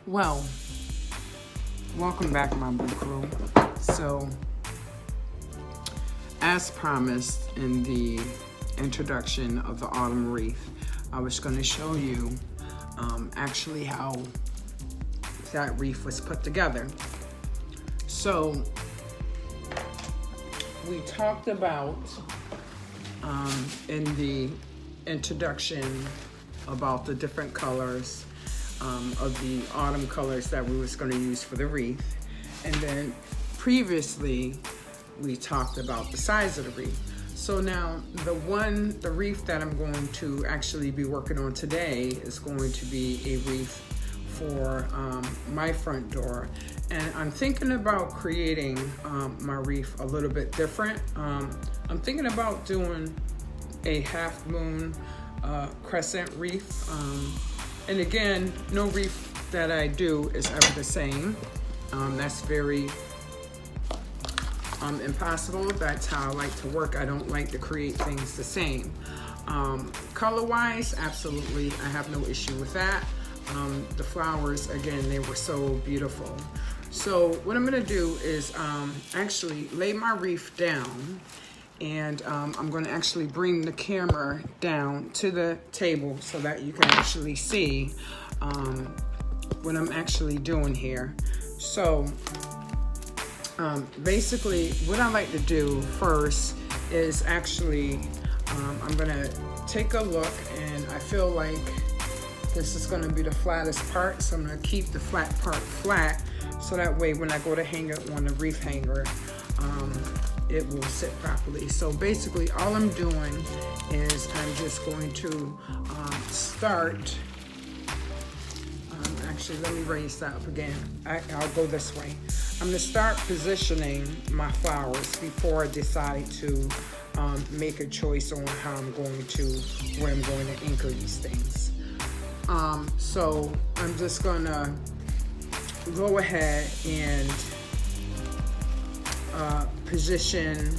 Well, welcome back, my boo crew. So, as promised in the introduction of the autumn wreath, I was going to show you actually how that wreath was put together. So, we talked about in the introduction about the different colors of the autumn colors that we was going to use for the wreath. And then previously we talked about the size of the wreath. So now the wreath that I'm going to actually be working on today is going to be a wreath for my front door. And I'm thinking about creating my wreath a little bit different. I'm thinking about doing a half moon crescent wreath. And again, no wreath that I do is ever the same. That's very impossible. That's how I like to work. I don't like to create things the same. Color-wise, absolutely, I have no issue with that. The flowers, again, they were so beautiful. So what I'm gonna do is actually lay my wreath down, and I'm going to actually bring the camera down to the table so that you can actually see what I'm actually doing here. So basically what I like to do first is actually I'm going to take a look, and I feel like this is going to be the flattest part, so I'm going to keep the flat part flat, so that way when I go to hang it on the wreath hanger, it will sit properly. So basically all I'm doing is I'm just going to start, actually let me raise that up again. I'll go this way. I'm gonna start positioning my flowers before I decide to make a choice on how I'm going to, where I'm going to anchor these things. So I'm just gonna go ahead and position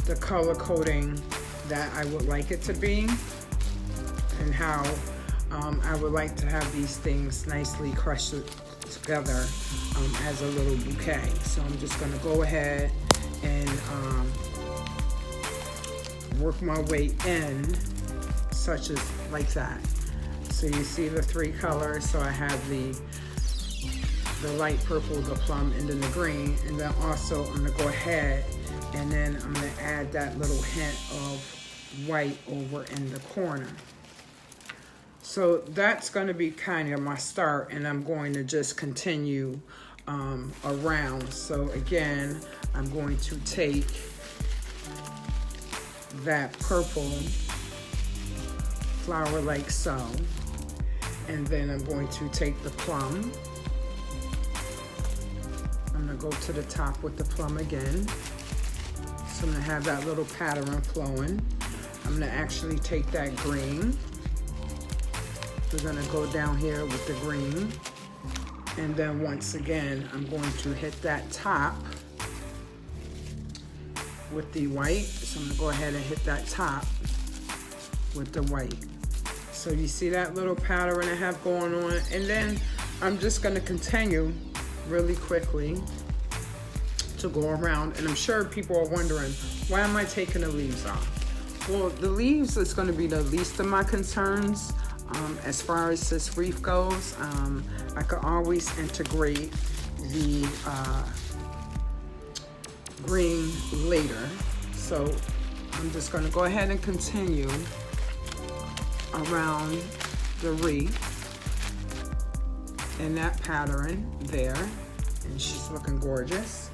the color coding that I would like it to be, and how I would like to have these things nicely crushed together as a little bouquet. So I'm just going to go ahead and work my way in, such as like that. So you see the three colors. So I have the light purple, the plum, and then the green. And then also I'm gonna go ahead and then I'm gonna add that little hint of white over in the corner. So that's gonna be kind of my start, and I'm going to just continue around. So again, I'm going to take that purple flower like so, and then I'm going to take the plum. I'm gonna go to the top with the plum again. So I'm gonna have that little pattern flowing. I'm gonna actually take that green. We're gonna go down here with the green. And then once again, I'm going to hit that top with the white. So I'm gonna go ahead and hit that top with the white. So you see that little pattern I have going on? And then I'm just gonna continue really quickly to go around. And I'm sure people are wondering, why am I taking the leaves off? Well, the leaves is going to be the least of my concerns as far as this wreath goes. I could always integrate the green later. So I'm just going to go ahead and continue around the wreath in that pattern there, and she's looking gorgeous.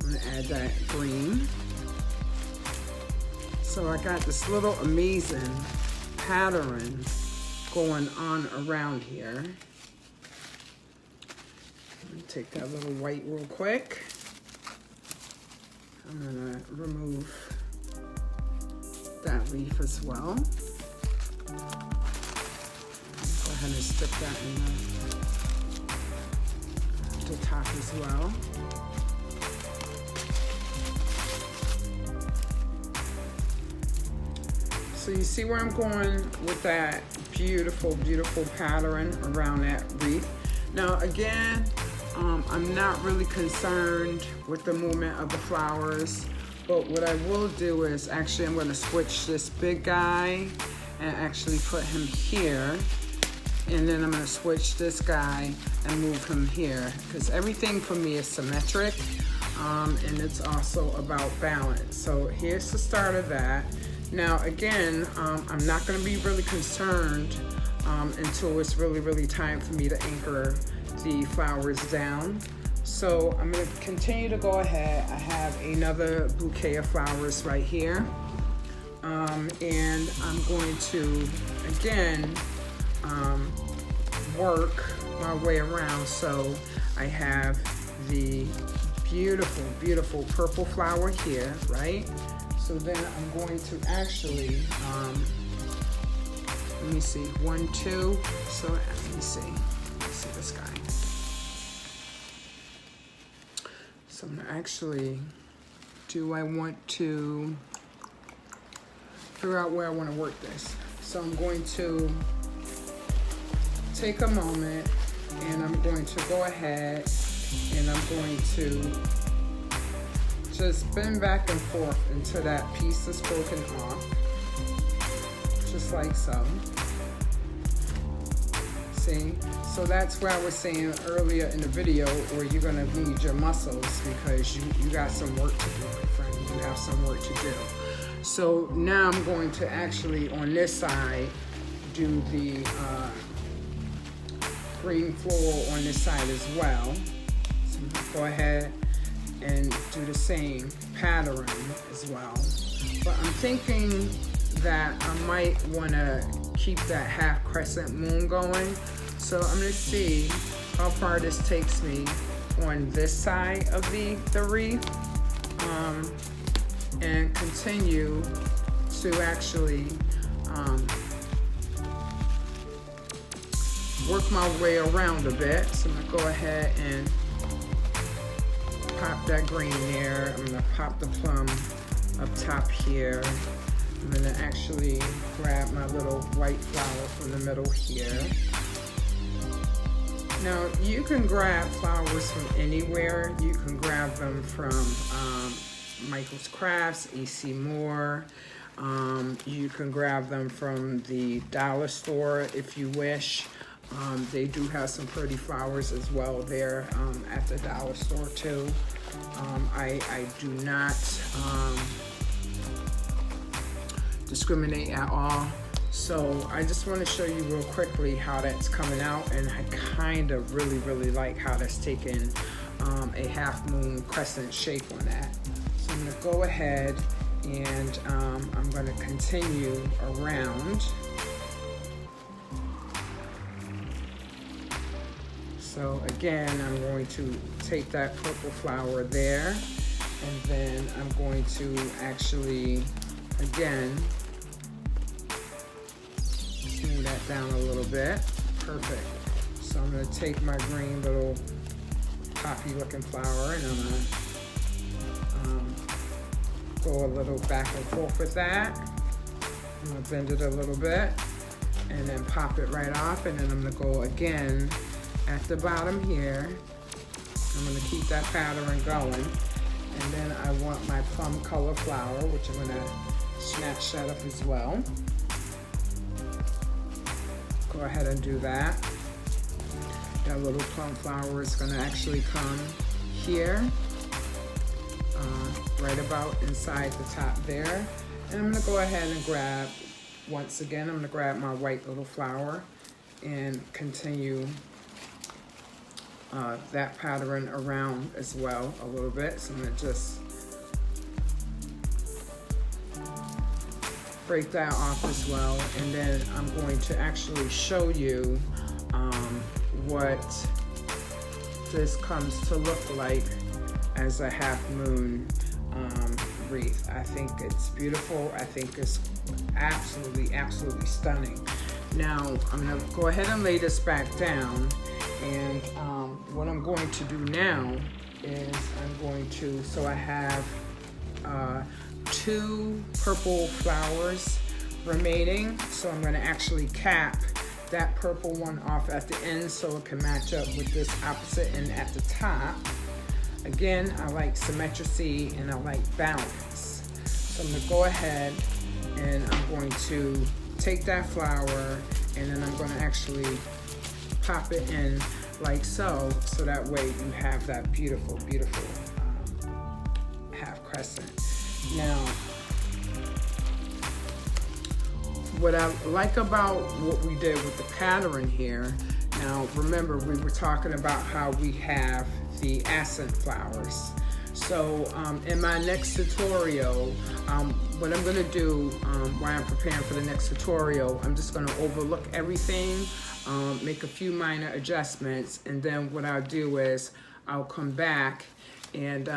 I'm gonna add that green. So I got this little amazing pattern going on around here. Let me take that little white real quick. I'm gonna remove that leaf as well. Go ahead and stick that in the top as well. So you see where I'm going with that beautiful, beautiful pattern around that wreath. Now again, I'm not really concerned with the movement of the flowers, but what I will do is actually I'm going to switch this big guy and actually put him here, and then I'm going to switch this guy and move him here, because everything for me is symmetric, and it's also about balance. So here's the start of that. Now again, I'm not going to be really concerned until it's really time for me to anchor the flowers down. So I'm going to continue to go ahead. I have another bouquet of flowers right here, and I'm going to again work my way around. So I have the beautiful purple flower here, right? So then I'm going to actually let me see, 1, 2. So let me see this guy. So I'm gonna actually, do I want to figure out where I want to work this? So I'm going to take a moment and I'm going to go ahead and I'm going to just bend back and forth until that piece is broken off, just like so. See? So that's where I was saying earlier in the video where you're gonna need your muscles, because you got some work to do, my friend. You have some work to do. So now I'm going to actually, on this side, do the green floral on this side as well. So I'm gonna go ahead and do the same pattern as well. But I'm thinking that I might wanna keep that half crescent moon going. So I'm gonna see how far this takes me on this side of the wreath, and continue to actually work my way around a bit. So I'm gonna go ahead and pop that green there. I'm gonna pop the plum up top here. I'm gonna actually grab my little white flower from the middle here. Now you can grab flowers from anywhere. You can grab them from Michael's Crafts, AC Moore. You can grab them from the dollar store if you wish. They do have some pretty flowers as well there at the dollar store too. I do not discriminate at all. So I just want to show you real quickly how that's coming out, and I kind of really like how that's taken a half moon crescent shape on that. So I'm going to go ahead and I'm going to continue around. So again, I'm going to take that purple flower there, and then I'm going to actually, again, smooth that down a little bit. Perfect. So I'm going to take my green little poppy looking flower, and I'm going to go a little back and forth with that. I'm going to bend it a little bit and then pop it right off, and then I'm going to go again at the bottom here. I'm going to keep that pattern going, and then I want my plum color flower, which I'm going to snatch that up as well. Go ahead and do that. That little plum flower is going to actually come here, right about inside the top there. And I'm going to go ahead and grab, once again, I'm going to grab my white little flower and continue that pattern around as well a little bit. So I'm going to just break that off as well, and then I'm going to actually show you what this comes to look like as a half moon wreath. I think it's beautiful. I think it's absolutely stunning. Now I'm going to go ahead and lay this back down, and what I'm going to do now is I'm going to, so I have 2 purple flowers remaining, so I'm going to actually cap that purple one off at the end so it can match up with this opposite end at the top. Again, I like symmetry and I like balance. So I'm gonna go ahead and I'm going to take that flower and then I'm gonna actually pop it in like so that way you have that beautiful, beautiful half crescent. Now, what I like about what we did with the pattern here, now remember we were talking about how we have the accent flowers. So in my next tutorial, what I'm gonna do while I'm preparing for the next tutorial, I'm just gonna overlook everything, make a few minor adjustments, and then what I'll do is I'll come back and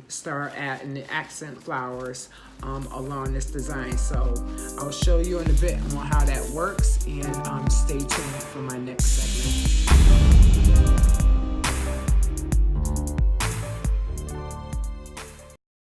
start adding the accent flowers along this design. So I'll show you in a bit on how that works, and stay tuned for my next